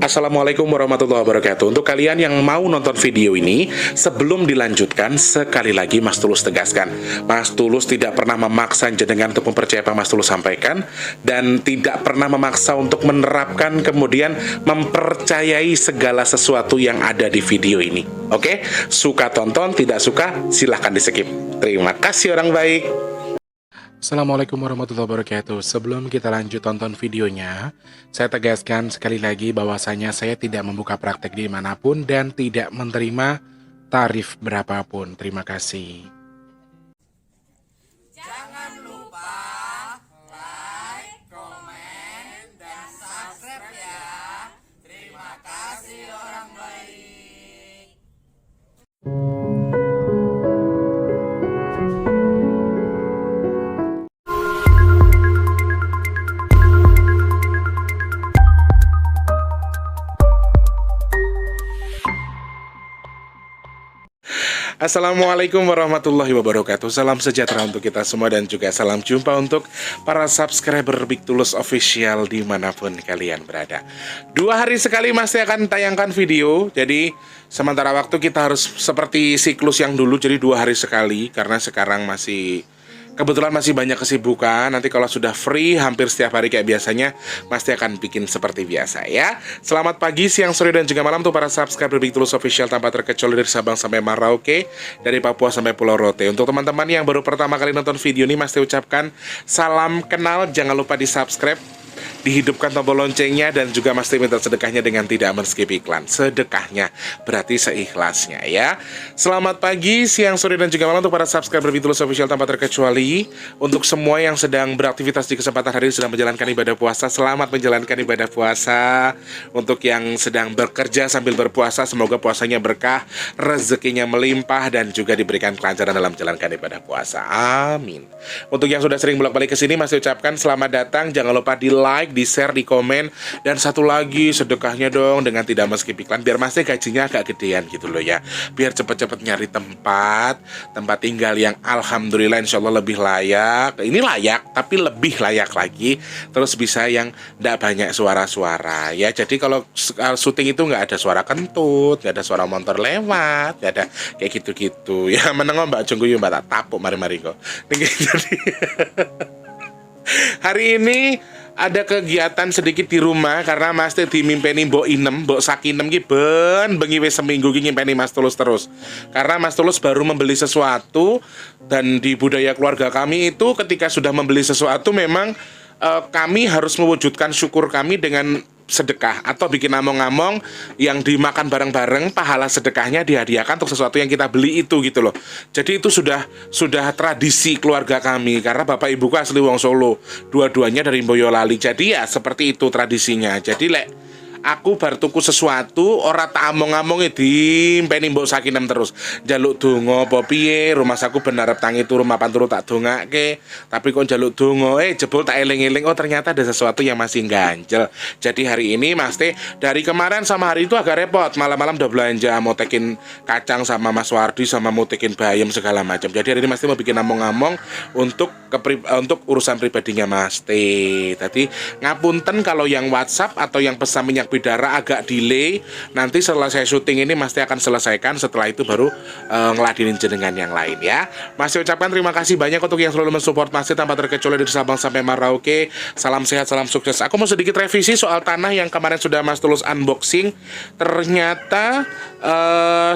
Assalamualaikum warahmatullahi wabarakatuh. Untuk kalian yang mau nonton video ini, sebelum dilanjutkan, sekali lagi Mas Tulus tegaskan, Mas Tulus tidak pernah memaksa jenengan untuk mempercayai apa Mas Tulus sampaikan, dan tidak pernah memaksa untuk menerapkan kemudian mempercayai segala sesuatu yang ada di video ini. Oke? Suka tonton, tidak suka silahkan di skip. Terima kasih orang baik. Assalamualaikum warahmatullahi wabarakatuh. Sebelum kita lanjut tonton videonya, saya tegaskan sekali lagi bahwasanya saya tidak membuka praktek dimanapun dan tidak menerima tarif berapapun. Terima kasih. Jangan lupa like, komen, dan subscribe ya. Terima kasih orang baik. Assalamualaikum warahmatullahi wabarakatuh. Salam sejahtera untuk kita semua dan juga salam jumpa untuk para subscriber Big Tulus Official dimanapun kalian berada. 2 hari sekali masih akan tayangkan video. Jadi sementara waktu kita harus seperti siklus yang dulu, jadi 2 hari sekali. Karena sekarang kebetulan masih banyak kesibukan. Nanti kalau sudah free hampir setiap hari kayak biasanya, pasti akan bikin seperti biasa ya. Selamat pagi, siang, sore, dan juga malam untuk para subscriber Big Tulus Official tanpa terkecuali dari Sabang sampai Merauke, dari Papua sampai Pulau Rote. Untuk teman-teman yang baru pertama kali nonton video ini, Mas ucapkan salam kenal. Jangan lupa di subscribe, dihidupkan tombol loncengnya, dan juga Mas minta sedekahnya dengan tidak men-skip iklan. Sedekahnya berarti seikhlasnya ya. Selamat pagi, siang, sore, dan juga malam untuk para subscriber Big Tulus Official tanpa terkecuali. Untuk semua yang sedang beraktivitas di kesempatan hari ini, sedang menjalankan ibadah puasa, selamat menjalankan ibadah puasa. Untuk yang sedang bekerja sambil berpuasa, semoga puasanya berkah, rezekinya melimpah, dan juga diberikan kelancaran dalam menjalankan ibadah puasa. Amin. Untuk yang sudah sering bolak-balik ke sini, Mas ucapkan selamat datang. Jangan lupa di like, di share, di komen, dan satu lagi sedekahnya dong dengan tidak men-skip iklan, biar Mas gajinya agak gedean gitu loh ya, biar cepet-cepet nyari tempat tinggal yang alhamdulillah insya Allah lebih layak. Ini layak tapi lebih layak lagi, terus bisa yang tidak banyak suara-suara ya. Jadi kalau syuting itu nggak ada suara kentut, nggak ada suara motor lewat, nggak ada kayak gitu-gitu ya. Menengok Mbak Junggu Mbak tak tapuk mari-mari kok. Jadi hari ini ada kegiatan sedikit di rumah karena Mas dimimpeni Mbok Inem, Mbok Sakinem ki bengi wis seminggu ki ngimpeni Mas Tulus terus. Karena Mas Tulus baru membeli sesuatu, dan di budaya keluarga kami itu ketika sudah membeli sesuatu memang kami harus mewujudkan syukur kami dengan sedekah atau bikin among-among yang dimakan bareng-bareng, pahala sedekahnya dihadiahkan untuk sesuatu yang kita beli itu gitu loh. Jadi itu sudah tradisi keluarga kami karena bapak ibuku asli wong Solo, dua-duanya dari Boyolali. Jadi ya seperti itu tradisinya. Jadi aku bar tuku sesuatu ora tak among-amongi dimpeni Mbok Sakinem terus. Njaluk donga apa piye, rumah saku ben arep tangi turu mapan turu tak dongake. Tapi kok njaluk donga jebul tak eling-eling, oh ternyata ada sesuatu yang masih ganjel. Jadi hari ini Mas dari kemarin sama hari itu agak repot. Malam-malam udah belanja, mau tekin kacang sama Mas Wardi sama mau tekin bayam segala macam. Jadi hari ini Mas mau bikin among-among untuk urusan pribadinya Mas Tadi ngapunten kalau yang WhatsApp atau yang pesan minyak bidara agak delay. Nanti setelah saya syuting ini Mas akan selesaikan. Setelah itu baru ngeladinin jenengan yang lain ya. Mas ucapkan terima kasih banyak untuk yang selalu mensupport Mas tanpa terkecuali dari Sabang sampai Merauke. Salam sehat, salam sukses. Aku mau sedikit revisi soal tanah yang kemarin sudah Mas Tulus unboxing. Ternyata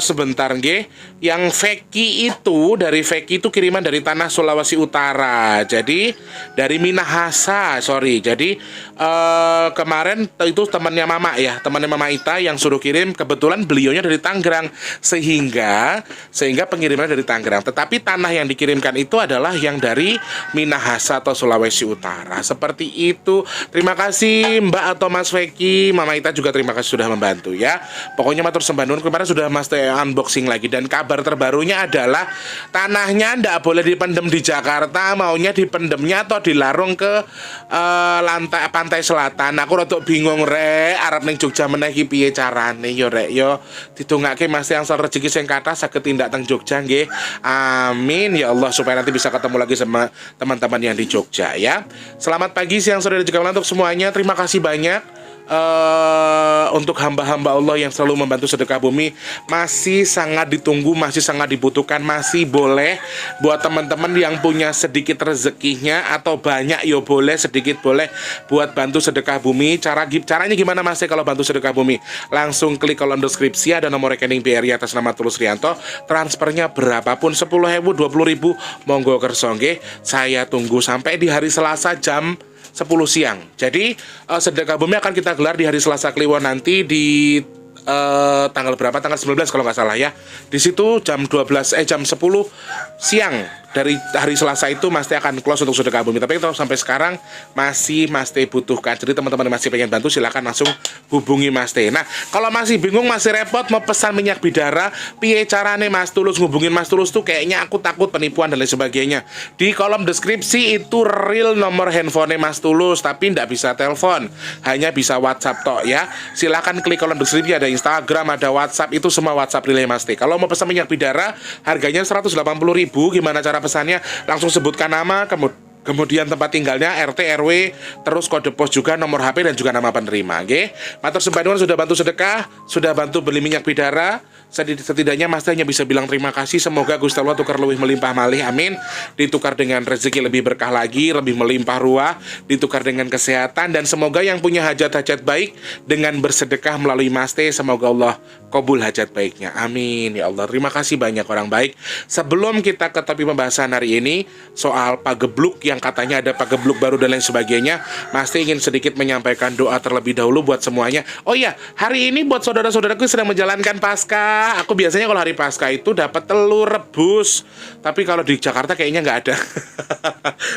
sebentar nggih, yang Veki itu dari Veki itu kiriman dari tanah Sulawesi Utara. Jadi dari Minahasa, sorry. Jadi kemarin itu temannya Mama Ita yang suruh kirim. Kebetulan beliaunya dari Tangerang, sehingga pengirimannya dari Tangerang. Tetapi tanah yang dikirimkan itu adalah yang dari Minahasa atau Sulawesi Utara. Seperti itu. Terima kasih Mbak atau Mas Veki. Mama Ita juga terima kasih sudah membantu ya. Pokoknya matur sembah nuwun. Kemarin sudah Mas unboxing lagi, dan kabar terbarunya adalah tanahnya ndak boleh dipendem di Jakarta, maunya dipendemnya atau dilarung ke lantai pantai selatan. Aku rada bingung arep ning Jogja meneh iki piye carane yo yo didongake Mas yang soal rezeki sing kathah saged tindak teng Jogja nggih. Amin ya Allah, supaya nanti bisa ketemu lagi sama teman-teman yang di Jogja ya. Selamat pagi, siang, sore, dan juga malam untuk semuanya. Terima kasih banyak untuk hamba-hamba Allah yang selalu membantu sedekah bumi masih sangat ditunggu, masih sangat dibutuhkan. Masih boleh buat teman-teman yang punya sedikit rezekinya atau banyak yo boleh, sedikit boleh buat bantu sedekah bumi. Caranya gimana Mas kalau bantu sedekah bumi? Langsung klik kolom deskripsi, ada nomor rekening BRI atas nama Tulus Rianto. Transfernya berapapun, 10.000, 20.000, monggo kerso nggih. Saya tunggu sampai di hari Selasa jam 10 siang. Jadi sedekah bumi akan kita gelar di hari Selasa Kliwon nanti di tanggal berapa? Tanggal 19 kalau nggak salah ya. Di situ jam 10 siang dari hari Selasa itu Mas Teh akan close untuk sedekah bumi. Tapi kalau sampai sekarang masih Mas Teh butuhkan. Jadi teman-teman masih pengen bantu, silakan langsung hubungi Mas Teh. Nah, kalau masih bingung, masih repot mau pesan minyak bidara, piye carane Mas Tulus ngubungin Mas Tulus tuh kayaknya aku takut penipuan dan lain sebagainya. Di kolom deskripsi itu real nomor handphone Mas Tulus, tapi nggak bisa telepon, hanya bisa WhatsApp tok ya. Silakan klik kolom deskripsi, ada Instagram, ada WhatsApp, itu semua WhatsApp relay Mas Teh. Kalau mau pesan minyak bidara harganya 180.000, gimana cara pesannya? Langsung sebutkan nama, kemudian tempat tinggalnya, RT, RW, terus kode pos juga, nomor HP dan juga nama penerima. Oke, matur sembahun sudah bantu sedekah, sudah bantu beli minyak bidara. Setidaknya Mas Teh hanya bisa bilang terima kasih. Semoga Gusti Allah tukar lebih melimpah malih, amin. Ditukar dengan rezeki lebih berkah lagi, lebih melimpah ruah, ditukar dengan kesehatan, dan semoga yang punya hajat-hajat baik dengan bersedekah melalui Mas Teh, semoga Allah kabul hajat baiknya, amin ya Allah. Terima kasih banyak orang baik. Sebelum kita ke topik pembahasan hari ini soal pagebluk yang katanya ada pagebluk baru dan lain sebagainya, Mas Teh ingin sedikit menyampaikan doa terlebih dahulu buat semuanya. Oh iya, hari ini buat saudara-saudaraku yang sedang menjalankan Paskah, aku biasanya kalau hari Paskah itu dapat telur rebus, tapi kalau di Jakarta kayaknya nggak ada.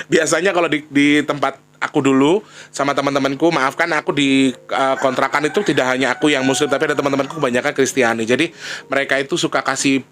Biasanya kalau di tempat aku dulu sama teman-temanku, maafkan aku di kontrakan itu tidak hanya aku yang muslim, tapi ada teman-temanku kebanyakan Kristiani. Jadi mereka itu suka kasih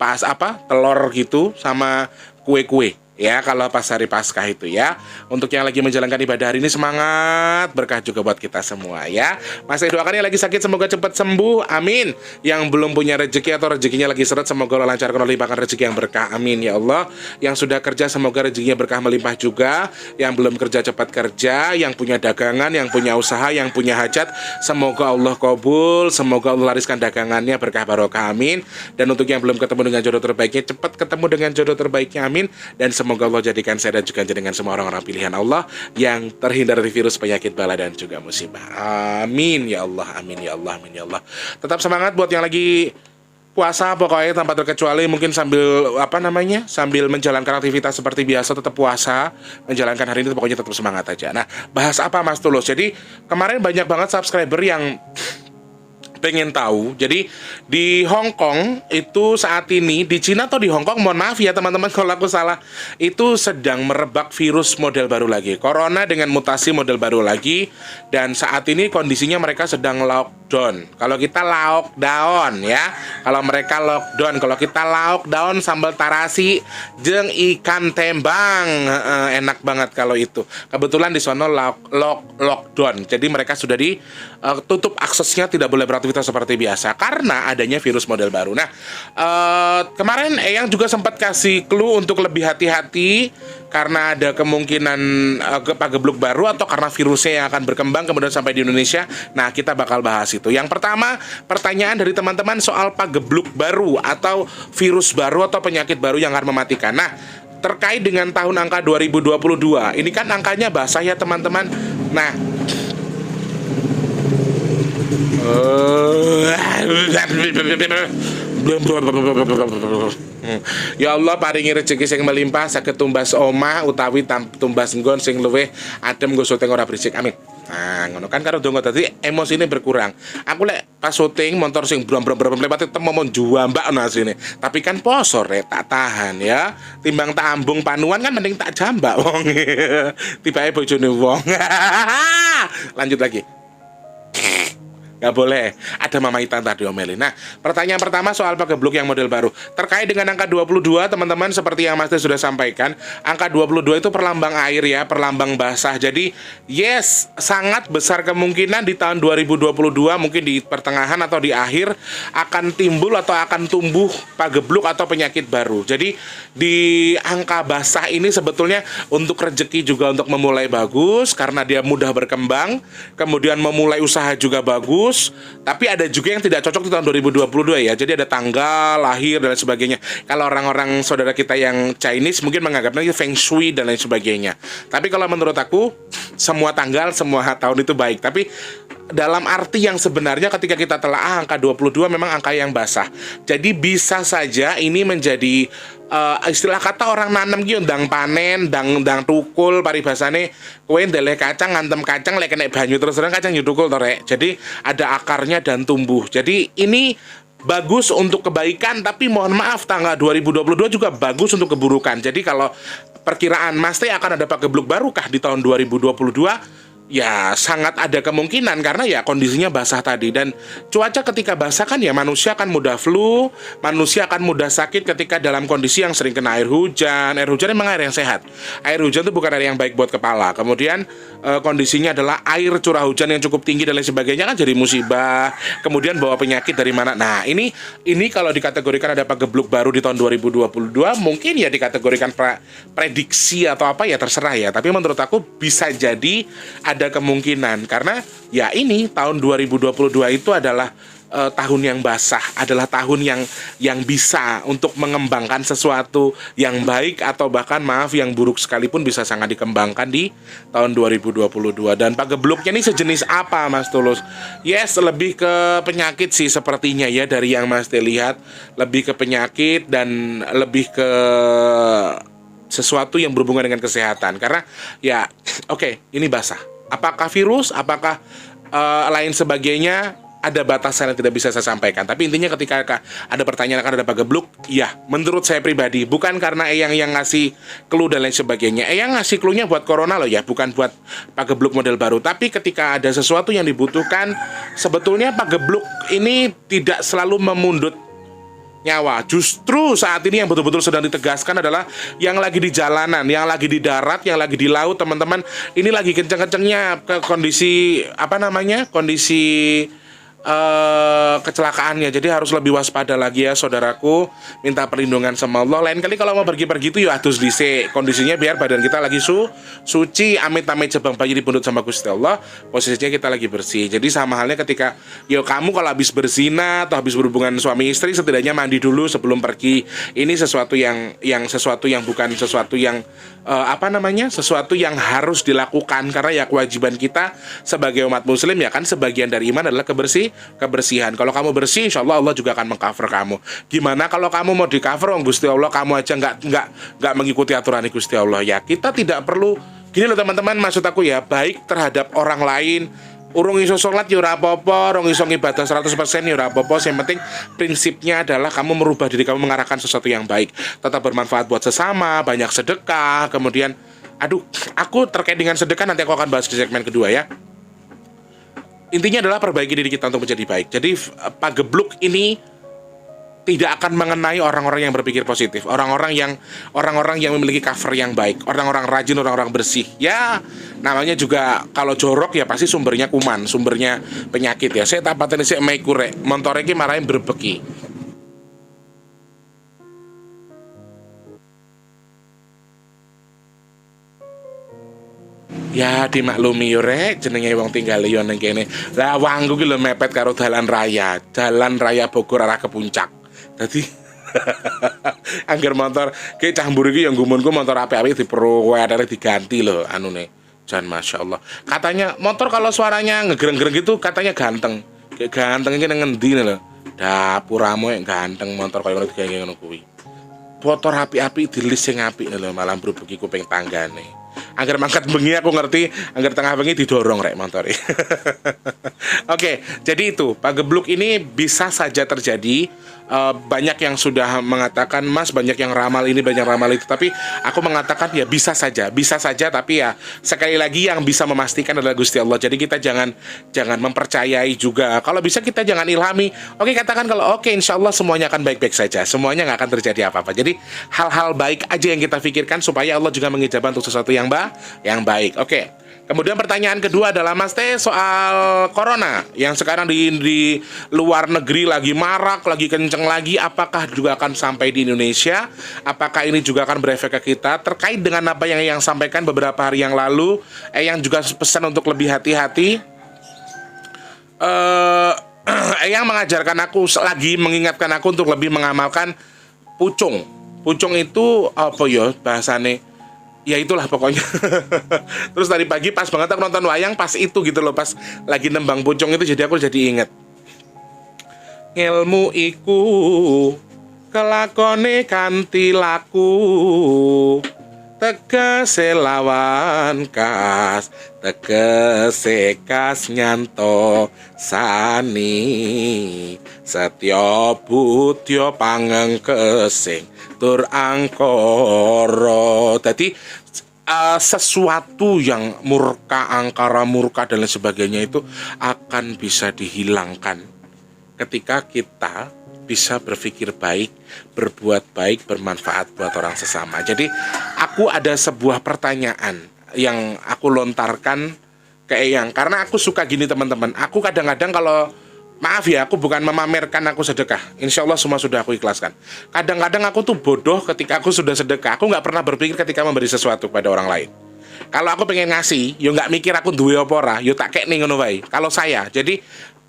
telur gitu sama kue-kue ya kalau pas hari Paskah itu ya. Untuk yang lagi menjalankan ibadah hari ini, semangat, berkah juga buat kita semua ya. Mas Teh doakan yang lagi sakit semoga cepat sembuh, amin. Yang belum punya rezeki atau rezekinya lagi seret, semoga Allah lancarkan, Allah limpahkan rezeki yang berkah, amin ya Allah. Yang sudah kerja semoga rezekinya berkah melimpah juga. Yang belum kerja cepat kerja, yang punya dagangan, yang punya usaha, yang punya hajat, semoga Allah kabul, semoga Allah lariskan dagangannya berkah barokah, amin. Dan untuk yang belum ketemu dengan jodoh terbaiknya, cepat ketemu dengan jodoh terbaiknya, amin. Dan semoga Allah jadikan saya dan juga dengan semua orang-orang pilihan Allah yang terhindar dari virus, penyakit, bala dan juga musibah. Amin ya Allah, amin ya Allah, amin ya Allah. Tetap semangat buat yang lagi puasa pokoknya tanpa terkecuali, mungkin sambil sambil menjalankan aktivitas seperti biasa, tetap puasa, menjalankan hari ini pokoknya tetap semangat aja. Nah, bahas apa Mas Tulus? Jadi kemarin banyak banget subscriber yang pengen tahu. Jadi di Hong Kong itu saat ini, di Cina atau di Hong Kong, mohon maaf ya teman-teman kalau aku salah, itu sedang merebak virus model baru lagi, Corona dengan mutasi model baru lagi. Dan saat ini kondisinya mereka sedang lockdown. Kalau kita lockdown ya, kalau mereka lockdown, kalau kita lockdown sambal tarasi jeng ikan tembang, enak banget kalau itu. Kebetulan di sono lockdown, jadi mereka sudah ditutup aksesnya, tidak boleh beraktivitas seperti biasa karena adanya virus model baru. Nah, kemarin Eyang juga sempat kasih clue untuk lebih hati-hati karena ada kemungkinan pagebluk baru atau karena virusnya yang akan berkembang kemudian sampai di Indonesia. Nah, kita bakal bahas itu. Yang pertama, pertanyaan dari teman-teman soal pagebluk baru atau virus baru atau penyakit baru yang akan mematikan. Nah, terkait dengan tahun angka 2022, ini kan angkanya basah ya teman-teman. Nah, ya Allah paringi rezeki sing melimpah, saged tumbas omah utawi tumbas nggon sing luwih adem nggo syuting ora berisik, amin. Nah, ngono kan karo donga tadi emosi ini berkurang. Aku lek pas syuting motor sing brom-brom lewat temu mon juambak ono asine. Tapi kan poso rek tak tahan ya. Timbang tak ambung panuan kan mending tak jambak wong. Tibake bojone wong. Lanjut lagi. Nggak boleh, ada Mama Itan tadi omelin. Nah, pertanyaan pertama soal pagebluk yang model baru. Terkait dengan angka 22, teman-teman, seperti yang Mas Teh sudah sampaikan, angka 22 itu perlambang air ya, perlambang basah. Jadi, yes, sangat besar kemungkinan di tahun 2022, mungkin di pertengahan atau di akhir, akan timbul atau akan tumbuh pagebluk atau penyakit baru. Jadi, di angka basah ini sebetulnya untuk rezeki juga untuk memulai bagus, karena dia mudah berkembang, kemudian memulai usaha juga bagus, bagus, tapi ada juga yang tidak cocok di tahun 2022 ya. Jadi ada tanggal lahir dan lain sebagainya. Kalau orang-orang saudara kita yang Chinese mungkin menganggapnya itu feng shui dan lain sebagainya. Tapi kalau menurut aku semua tanggal, semua tahun itu baik. Tapi dalam arti yang sebenarnya ketika kita telah angka 22 memang angka yang basah. Jadi bisa saja ini menjadi istilah kata orang nanam gitu, ndang panen, ndang tukul paribasane kowe ndeleh kacang ngantem kacang lek kena banyu terus kacang yo tukul to rek. Jadi ada akarnya dan tumbuh. Jadi ini bagus untuk kebaikan, tapi mohon maaf tanggal 2022 juga bagus untuk keburukan. Jadi kalau perkiraan Mas Teh akan ada pagebluk barukah di tahun 2022? Ya sangat ada kemungkinan karena ya kondisinya basah tadi. Dan cuaca ketika basah kan ya manusia akan mudah flu, manusia akan mudah sakit ketika dalam kondisi yang sering kena air hujan. Air hujan memang air yang sehat. Air hujan itu bukan air yang baik buat kepala. Kemudian kondisinya adalah air curah hujan yang cukup tinggi dan lain sebagainya kan jadi musibah. Kemudian bawa penyakit dari mana. Nah ini kalau dikategorikan ada pagebluk baru di tahun 2022 mungkin ya dikategorikan prediksi atau apa ya terserah ya. Tapi menurut aku bisa jadi ada kemungkinan karena ya ini tahun 2022 itu adalah tahun yang basah, adalah tahun yang bisa untuk mengembangkan sesuatu yang baik atau bahkan maaf yang buruk sekalipun bisa sangat dikembangkan di tahun 2022. Dan pagebluknya ini sejenis apa Mas Tulus? Yes, lebih ke penyakit sih sepertinya ya dari yang Mas Teh lihat, lebih ke penyakit dan lebih ke sesuatu yang berhubungan dengan kesehatan karena ya oke, ini basah. Apakah virus, apakah lain sebagainya, ada batasan yang tidak bisa saya sampaikan. Tapi intinya ketika ada pertanyaan akan ada pagebluk, ya menurut saya pribadi, bukan karena Eyang yang ngasih clue dan lain sebagainya. Eyang ngasih clue-nya buat corona loh ya, bukan buat pagebluk model baru. Tapi ketika ada sesuatu yang dibutuhkan, sebetulnya pagebluk ini tidak selalu memundut nyawa. Justru saat ini yang betul-betul sedang ditegaskan adalah yang lagi di jalanan, yang lagi di darat, yang lagi di laut, teman-teman. Ini lagi kenceng-kencengnya ke kondisi kondisi kecelakaannya. Jadi harus lebih waspada lagi ya saudaraku. Minta perlindungan sama Allah. Lain kali kalau mau pergi-pergi itu ya atus dhisik. Kondisinya biar badan kita lagi suci, amit-amit jebang bayi dipundut sama Gusti Allah. Posisinya kita lagi bersih. Jadi sama halnya ketika kamu kalau habis berzina atau habis berhubungan suami istri, setidaknya mandi dulu sebelum pergi. Ini sesuatu yang bukan sesuatu yang sesuatu yang harus dilakukan karena ya kewajiban kita sebagai umat muslim ya kan, sebagian dari iman adalah kebersihan. Kalau kamu bersih, insya Allah Allah juga akan mengcover kamu. Gimana kalau kamu mau di cover Gusti Allah, kamu aja nggak mengikuti aturan Gusti Allah ya. Kita tidak perlu gini loh teman-teman, maksud aku ya baik terhadap orang lain. Urung iso sholat ya ora apa-apa, urung iso ngibadah 100% ya ora apa-apa. Yang penting prinsipnya adalah kamu merubah diri kamu mengarahkan sesuatu yang baik, tetap bermanfaat buat sesama, banyak sedekah. Kemudian aku terkait dengan sedekah nanti aku akan bahas di segmen kedua ya. Intinya adalah perbaiki diri kita untuk menjadi baik. Jadi pagebluk ini tidak akan mengenai orang-orang yang berpikir positif, orang-orang yang memiliki cover yang baik, orang-orang rajin, orang-orang bersih. Ya, namanya juga kalau jorok ya pasti sumbernya kuman, sumbernya penyakit ya. Saya tak pateni sik maikurek, montore iki marahin berbeki. Ya dimaklumi yo rek, jenenge wong tinggal yo ning kene. Lah wangku ki lho mepet karo dalan raya Bogor arah ke puncak. Dadi angger motor ki cah mburi ki yo nggumunku motor apik-apik dipero kowe arek diganti lho anune. Jan masyaallah. Katanya motor kalau suaranya ngegreng-greng gitu katanya ganteng. Kayak ganteng iki nang ngendi lho. Dapuramu yang ganteng motor kaya ngono digawe ngono kuwi. Motor apik-apik dilis sing apik lho malah mbrubeki kuping tanggane. Angger mangkat bengi aku ngerti, angger tengah bengi didorong rek motori. Oke, jadi itu pagebluk ini bisa saja terjadi. Banyak yang sudah mengatakan Mas banyak yang ramal ini, banyak ramal itu. Tapi aku mengatakan ya bisa saja. Tapi ya sekali lagi yang bisa memastikan adalah Gusti Allah. Jadi kita jangan mempercayai juga. Kalau bisa kita jangan ilhami. Oke, katakan kalau oke insya Allah semuanya akan baik-baik saja. Semuanya nggak akan terjadi apa-apa. Jadi hal-hal baik aja yang kita pikirkan supaya Allah juga mengijabah untuk sesuatu yang baik. Oke. Kemudian pertanyaan kedua adalah Mas Teh soal corona yang sekarang di luar negeri lagi marak, lagi kenceng lagi. Apakah juga akan sampai di Indonesia? Apakah ini juga akan berefek ke kita? Terkait dengan apa yang sampaikan beberapa hari yang lalu, yang juga pesan untuk lebih hati-hati. Eyang mengajarkan aku, lagi mengingatkan aku untuk lebih mengamalkan pucung. Pucung itu apa ya bahasane? Ya itulah pokoknya. Terus tadi pagi pas banget aku nonton wayang pas itu gitu loh, pas lagi nembang pucung itu, jadi aku jadi inget. Ilmu iku kelakone kanthi laku, tegese lawan kas, tegese kas nyanto sani, setya budya pangengkesing tur angkara. Dadi sesuatu yang murka, angkara murka dan lain sebagainya itu akan bisa dihilangkan ketika kita bisa berpikir baik, berbuat baik, bermanfaat buat orang sesama. Jadi aku ada sebuah pertanyaan yang aku lontarkan ke Eyang, karena aku suka gini teman-teman. Aku kadang-kadang kalau, maaf ya, aku bukan memamerkan aku sedekah. Insya Allah semua sudah aku ikhlaskan. Kadang-kadang aku tuh bodoh ketika aku sudah sedekah. Aku nggak pernah berpikir ketika memberi sesuatu kepada orang lain. Kalau aku pengen ngasih, yo nggak mikir aku duwe apa ora, yo tak kek ning ngono wae. Kalau saya, jadi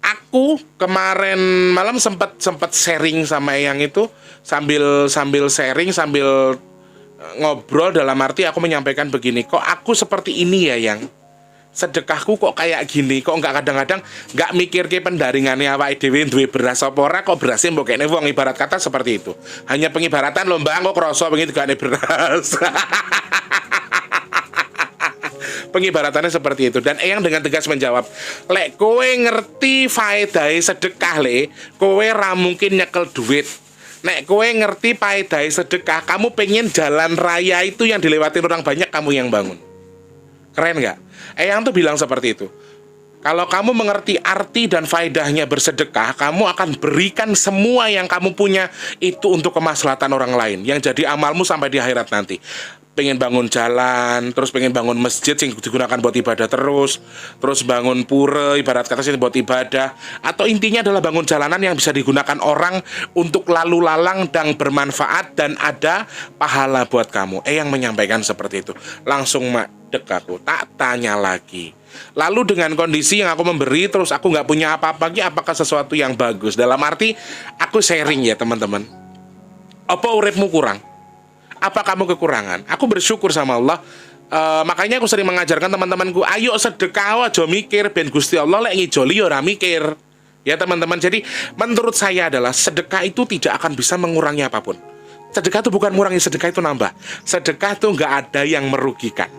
aku kemarin malam sempat sharing sama Eyang itu, sambil sharing, sambil ngobrol, dalam arti aku menyampaikan begini, kok aku seperti ini ya Yang? Sedekahku kok kayak gini, kok nggak kadang-kadang nggak mikir ke pendaringannya awake dhewe duwe beras apa ora, kok berasnya mbok kene wong, ibarat kata seperti itu. Hanya pengibaratan lomba kok krasa pengen gane beras. Pengibaratannya seperti itu. Dan Eyang dengan tegas menjawab, lek kowe ngerti faedahe sedekah le, kowe ra mungkin nyekel duit. Nek kowe ngerti faedahe sedekah, kamu pengen jalan raya itu yang dilewati orang banyak, kamu yang bangun. Keren nggak? Eyang tuh bilang seperti itu. Kalau kamu mengerti arti dan faedahnya bersedekah, kamu akan berikan semua yang kamu punya itu untuk kemaslahatan orang lain, yang jadi amalmu sampai di akhirat nanti. Pengen bangun jalan, terus pengen bangun masjid yang digunakan buat ibadah terus bangun pura, ibarat kata sih buat ibadah, atau intinya adalah bangun jalanan yang bisa digunakan orang untuk lalu lalang dan bermanfaat dan ada pahala buat kamu. Yang menyampaikan seperti itu, langsung madek aku, tak tanya lagi. Lalu dengan kondisi yang aku memberi, terus aku nggak punya apa-apa lagi, apakah sesuatu yang bagus? Dalam arti aku sharing ya teman-teman. Apa uripmu kurang? Apa kamu kekurangan? Aku bersyukur sama Allah. Makanya aku sering mengajarkan teman-temanku, ayo sedekah aja mikir, ben Gusti Allah lek ngijoli ora mikir. Ya teman-teman, jadi menurut saya adalah sedekah itu tidak akan bisa mengurangi apapun. Sedekah itu bukan mengurangi, sedekah itu nambah. Sedekah itu nggak ada yang merugikan.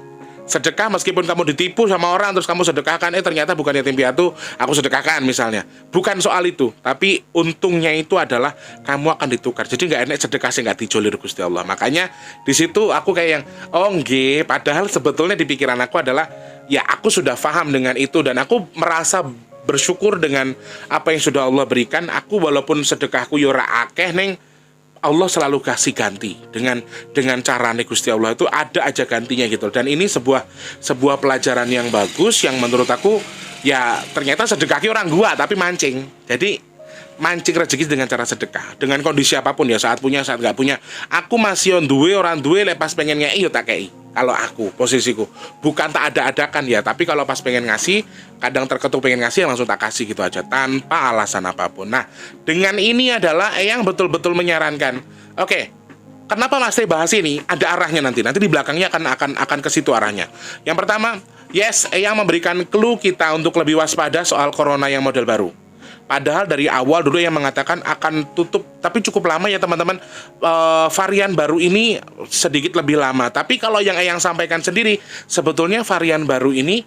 Sedekah meskipun kamu ditipu sama orang terus kamu sedekahkan, ternyata bukan yatim piatu, aku sedekahkan misalnya. Bukan soal itu, tapi untungnya itu adalah kamu akan ditukar. Jadi nggak enak sedekah sih nggak dijolir Gusti Allah. Makanya di situ aku kayak yang, oh nggih, padahal sebetulnya di pikiran aku adalah, ya aku sudah paham dengan itu dan aku merasa bersyukur dengan apa yang sudah Allah berikan. Aku walaupun sedekahku yora akeh neng, Allah selalu kasih ganti dengan cara Gusti Allah itu ada aja gantinya gitu. Dan ini sebuah pelajaran yang bagus yang menurut aku, ya ternyata sedekahnya orang gua tapi mancing. Jadi mancing rezeki dengan cara sedekah, dengan kondisi apapun ya, saat punya saat nggak punya. Aku masih on duwe orang duwe, lepas pengen ngei yo tak kei. Kalau aku posisiku bukan tak ada-adakan ya, tapi kalau pas pengen ngasih, kadang terketuk pengen ngasih langsung tak kasih gitu aja tanpa alasan apapun. Nah, dengan ini adalah Eyang betul-betul menyarankan. Oke, kenapa Mas Teh bahas ini? Ada arahnya nanti di belakangnya akan ke situ arahnya. Yang pertama, yes, Eyang memberikan clue kita untuk lebih waspada soal corona yang model baru. Padahal dari awal dulu yang mengatakan akan tutup, tapi cukup lama ya teman-teman. Varian baru ini sedikit lebih lama. Tapi kalau yang Eyang sampaikan sendiri, sebetulnya varian baru ini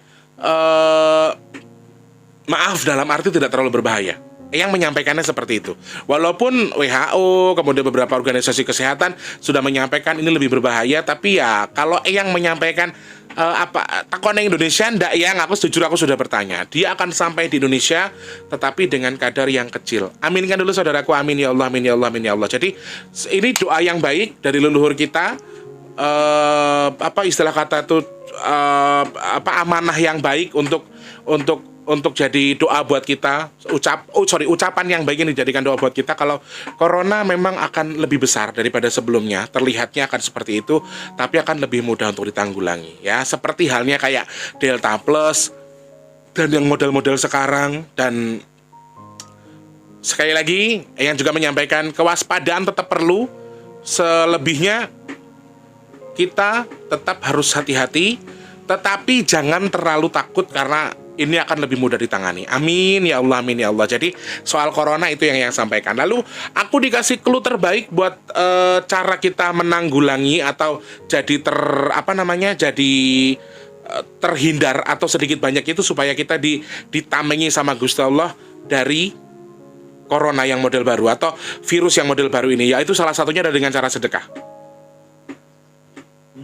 maaf dalam arti tidak terlalu berbahaya. Eyang menyampaikannya seperti itu. Walaupun WHO, kemudian beberapa organisasi kesehatan sudah menyampaikan ini lebih berbahaya, tapi ya kalau Eyang menyampaikan takon Indonesia ndak Yang, aku jujur aku sudah bertanya. Dia akan sampai di Indonesia tetapi dengan kadar yang kecil. Aminkan dulu saudaraku, amin ya Allah, amin ya Allah, amin ya Allah. Jadi ini doa yang baik dari leluhur kita. Istilah kata itu amanah yang baik untuk jadi doa buat kita, ucapan yang baik ini dijadikan doa buat kita. Kalau corona memang akan lebih besar daripada sebelumnya, terlihatnya akan seperti itu, tapi akan lebih mudah untuk ditanggulangi ya, seperti halnya kayak Delta Plus, dan yang model-model sekarang. Dan sekali lagi, yang juga menyampaikan kewaspadaan tetap perlu. Selebihnya kita tetap harus hati-hati, tetapi jangan terlalu takut karena ini akan lebih mudah ditangani. Amin ya Allah, amin ya Allah. Jadi soal corona itu yang sampaikan. Lalu aku dikasih clue terbaik buat cara kita menanggulangi atau jadi terhindar atau sedikit banyak itu supaya kita ditamengi sama Gusti Allah dari corona yang model baru atau virus yang model baru ini, yaitu salah satunya adalah dengan cara sedekah.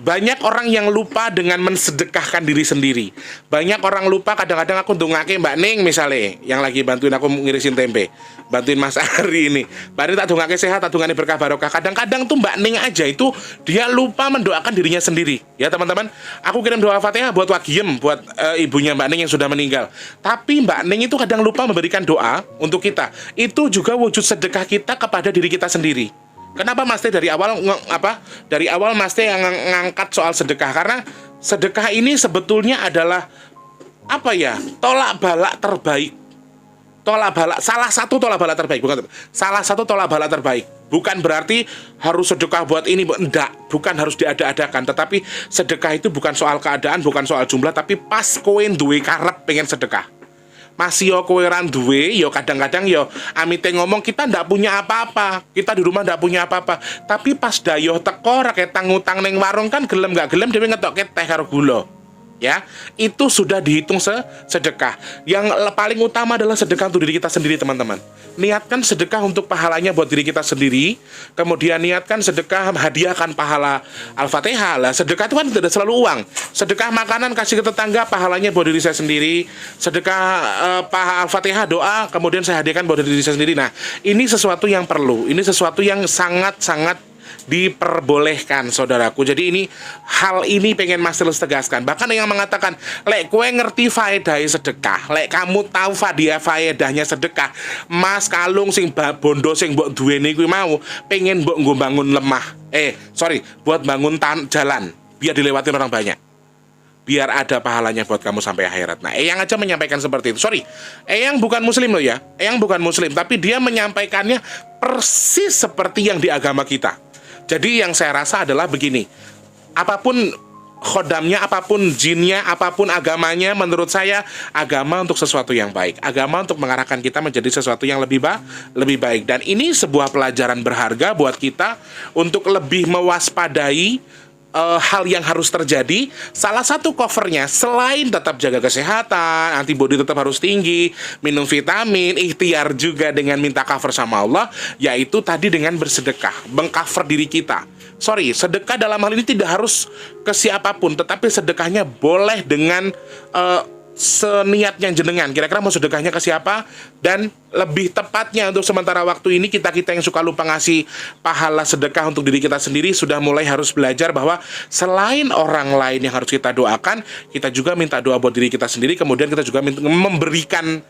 Banyak orang yang lupa dengan mensedekahkan diri sendiri. Banyak orang lupa, kadang-kadang aku ndongake Mbak Ning misalnya, yang lagi bantuin aku ngirisin tempe, bantuin Mas Ari ini. Mbak Ning tak ndongake sehat, tak ndongake berkah barokah. Kadang-kadang tuh Mbak Ning aja itu dia lupa mendoakan dirinya sendiri. Ya teman-teman, aku kirim doa Fatihah buat Wagiem, buat ibunya Mbak Ning yang sudah meninggal. Tapi Mbak Ning itu kadang lupa memberikan doa untuk kita. Itu juga wujud sedekah kita kepada diri kita sendiri. Kenapa Mas Teh dari awal Mas Teh yang ngangkat soal sedekah? Karena sedekah ini sebetulnya adalah tolak balak terbaik. Salah satu tolak balak terbaik. Bukan berarti harus sedekah buat ini, bukan harus diada-adakan. Tetapi sedekah itu bukan soal keadaan, bukan soal jumlah, tapi pas kowe duwe karep pengen sedekah. Masih yo kowe ran duwe, yo kadang-kadang yo amite ngomong kita ndak punya apa-apa, kita di rumah ndak punya apa-apa, tapi pas dayoh teko rakyat ngutang neng warung kan gelem gak gelem dhewe ngetokke teh karo gula. Ya, itu sudah dihitung sedekah. Yang paling utama adalah sedekah untuk diri kita sendiri, teman-teman. Niatkan sedekah untuk pahalanya buat diri kita sendiri. Kemudian niatkan sedekah, hadiahkan pahala Al-Fatihah. Lah, sedekah itu kan tidak selalu uang. Sedekah makanan kasih ke tetangga, pahalanya buat diri saya sendiri. Sedekah pahala Al-Fatihah, doa, kemudian saya hadiahkan buat diri saya sendiri. Nah, ini sesuatu yang perlu. Ini sesuatu yang sangat-sangat diperbolehkan, saudaraku. Jadi hal ini pengen Mas Tulus tegaskan. Bahkan yang mengatakan, lek kue ngerti faedahnya sedekah, lek kamu tahu faedahnya sedekah, Mas kalung sing bondo sing mbok duweni kuwi mau pengen mbok nggo bangun buat bangun jalan biar dilewatin orang banyak, biar ada pahalanya buat kamu sampai akhirat. Nah, Eyang aja menyampaikan seperti itu. Sorry, Eyang bukan muslim loh ya. Eyang bukan muslim, tapi dia menyampaikannya persis seperti yang di agama kita. Jadi yang saya rasa adalah begini, apapun khodamnya, apapun jinnya, apapun agamanya, menurut saya agama untuk sesuatu yang baik, agama untuk mengarahkan kita menjadi sesuatu yang lebih baik. Dan ini sebuah pelajaran berharga buat kita untuk lebih mewaspadai hal yang harus terjadi. Salah satu covernya, selain tetap jaga kesehatan, antibodi tetap harus tinggi, minum vitamin, ikhtiar juga dengan minta cover sama Allah, yaitu tadi dengan bersedekah, mengcover diri kita. Sorry, sedekah dalam hal ini tidak harus ke siapapun, tetapi sedekahnya boleh dengan seniatnya jenengan. Kira-kira mau sedekahnya ke siapa? Dan lebih tepatnya untuk sementara waktu ini, kita yang suka lupa ngasih pahala sedekah untuk diri kita sendiri sudah mulai harus belajar bahwa selain orang lain yang harus kita doakan, kita juga minta doa buat diri kita sendiri. Kemudian kita juga memberikan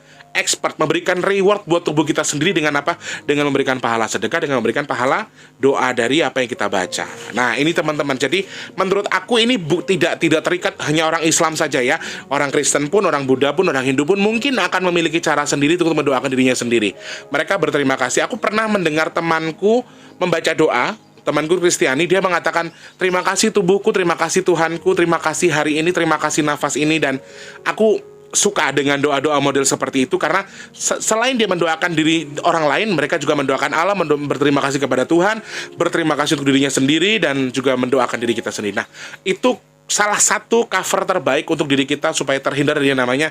memberikan reward buat tubuh kita sendiri dengan apa? Dengan memberikan pahala sedekah, dengan memberikan pahala doa dari apa yang kita baca. Nah, ini teman-teman. Jadi menurut aku ini tidak terikat hanya orang Islam saja ya. Orang Kristen pun, orang Buddha pun, orang Hindu pun mungkin akan memiliki cara sendiri untuk mendoakan dirinya sendiri. Mereka berterima kasih. Aku pernah mendengar temanku membaca doa. Temanku Kristiani, dia mengatakan, terima kasih tubuhku, terima kasih Tuhanku, terima kasih hari ini, terima kasih nafas ini. Dan aku suka dengan doa-doa model seperti itu karena selain dia mendoakan diri orang lain, mereka juga mendoakan Allah, berterima kasih kepada Tuhan, berterima kasih untuk dirinya sendiri, dan juga mendoakan diri kita sendiri. Nah, itu salah satu cover terbaik untuk diri kita supaya terhindar dari yang namanya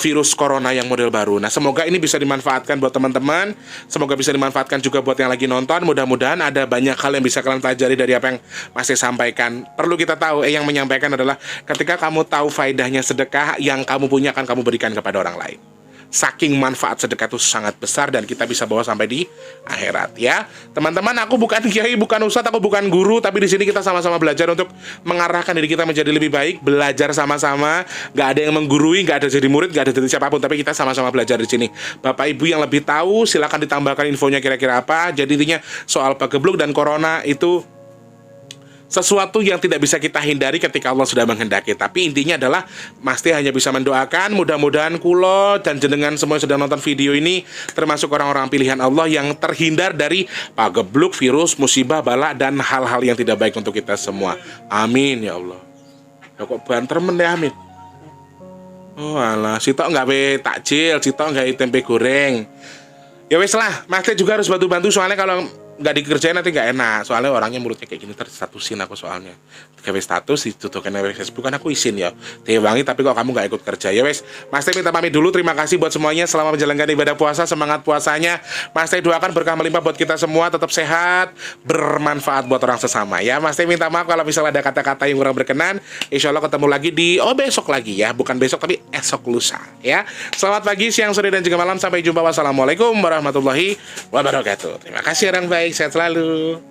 virus corona yang model baru. Nah, semoga ini bisa dimanfaatkan buat teman-teman, semoga bisa dimanfaatkan juga buat yang lagi nonton. Mudah-mudahan ada banyak hal yang bisa kalian pelajari dari apa yang masih sampaikan. Perlu kita tahu, yang menyampaikan adalah ketika kamu tahu faedahnya sedekah, yang kamu punya akan kamu berikan kepada orang lain. Saking manfaat sedekah itu sangat besar dan kita bisa bawa sampai di akhirat ya. Teman-teman, aku bukan kiai, bukan ustadz, aku bukan guru, tapi di sini kita sama-sama belajar untuk mengarahkan diri kita menjadi lebih baik, belajar sama-sama. Gak ada yang menggurui, gak ada jadi murid, gak ada jadi siapapun, tapi kita sama-sama belajar di sini. Bapak Ibu yang lebih tahu, silakan ditambahkan infonya kira-kira apa. Jadi intinya soal pagebluk dan corona itu sesuatu yang tidak bisa kita hindari ketika Allah sudah menghendaki. Tapi intinya adalah Mas Teh hanya bisa mendoakan mudah-mudahan kulo dan jenengan semua yang sudah nonton video ini termasuk orang-orang pilihan Allah yang terhindar dari pagebluk, virus, musibah, bala dan hal-hal yang tidak baik untuk kita semua. Amin ya Allah. Ya kok banter men ya amin. Oh alah, sitok nggak be takjil, sitok nggak tempe goreng. Ya wes lah, Mas Teh juga harus bantu-bantu soalnya kalau nggak dikerjain nanti nggak enak. Soalnya orangnya mulutnya kayak gini terstatusin aku soalnya. Gawe status ditutuhkan di Facebook kan aku izin ya. Wangi tapi kok kamu nggak ikut kerja. Ya wes, Mas Teh minta pamit dulu. Terima kasih buat semuanya selama menjalankan ibadah puasa. Semangat puasanya. Mas Teh doakan berkah melimpah buat kita semua, tetap sehat, bermanfaat buat orang sesama ya. Mas Teh minta maaf kalau misalnya ada kata-kata yang kurang berkenan. Insya Allah ketemu lagi di besok lagi ya, bukan besok tapi esok lusa ya. Selamat pagi, siang, sore dan juga malam. Sampai jumpa. Wassalamualaikum warahmatullahi wabarakatuh. Terima kasih orang baik, sehat selalu.